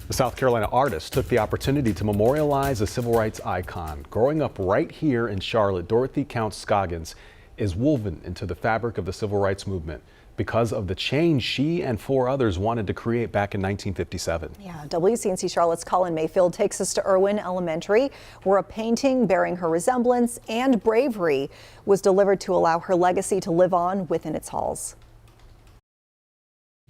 The South Carolina artist took the opportunity to memorialize a civil rights icon. Growing up right here in Charlotte, Dorothy Counts-Scoggins is woven into the fabric of the civil rights movement because of the change she and 4 others wanted to create back in 1957. Yeah, WCNC Charlotte's Colin Mayfield takes us to Irwin Elementary, where a painting bearing her resemblance and bravery was delivered to allow her legacy to live on within its halls.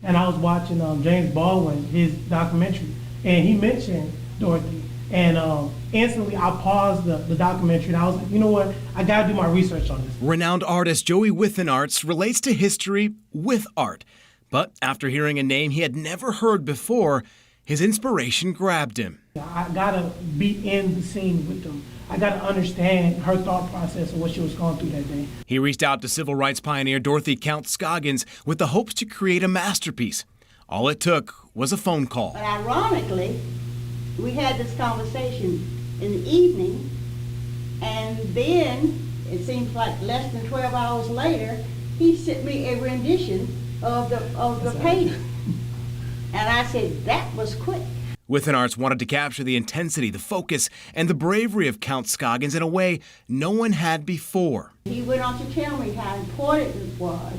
And I was watching James Baldwin, his documentary, and he mentioned Dorothy. And instantly I paused the documentary and I was like, you know what, I gotta do my research on this. Renowned artist Joey Withenarts relates to history with art. But after hearing a name he had never heard before, his inspiration grabbed him. I gotta be in the scene with them. I gotta understand her thought process and what she was going through that day. He reached out to civil rights pioneer Dorothy Counts-Scoggins with the hopes to create a masterpiece. All it took was a phone call. But ironically, we had this conversation in the evening, and then it seems like less than 12 hours later, he sent me a rendition of the painting. And I said, that was quick. Withenarts wanted to capture the intensity, the focus, and the bravery of Counts-Scoggins in a way no one had before. He went on to tell me how important it was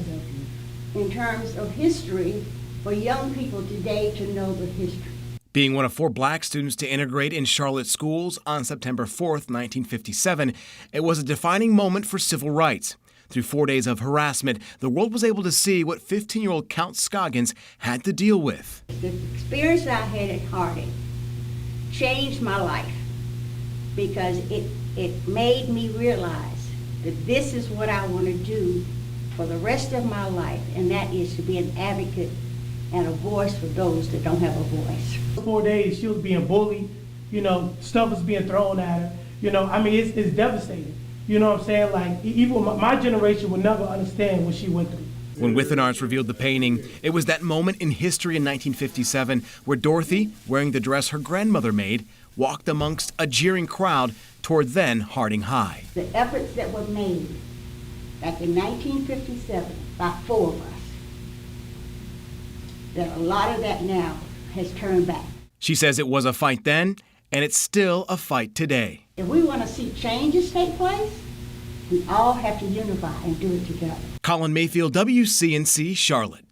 in terms of history for young people today to know the history. Being one of 4 black students to integrate in Charlotte schools on September 4th, 1957, it was a defining moment for civil rights. Through 4 days of harassment, the world was able to see what 15-year-old Counts-Scoggins had to deal with. The experience I had at Harding changed my life because it made me realize that this is what I want to do for the rest of my life, and that is to be an advocate and a voice for those that don't have a voice. 4 days she was being bullied, you know, stuff was being thrown at her, you know, I mean, it's devastating. You know what I'm saying? Like, even my generation would never understand what she went through. When Withenarts revealed the painting, it was that moment in history in 1957 where Dorothy, wearing the dress her grandmother made, walked amongst a jeering crowd toward then Harding High. The efforts that were made back in 1957 by 4 of us, that a lot of that now has turned back. She says it was a fight then, and it's still a fight today. If we want to see changes take place, we all have to unify and do it together. Colin Mayfield, WCNC, Charlotte.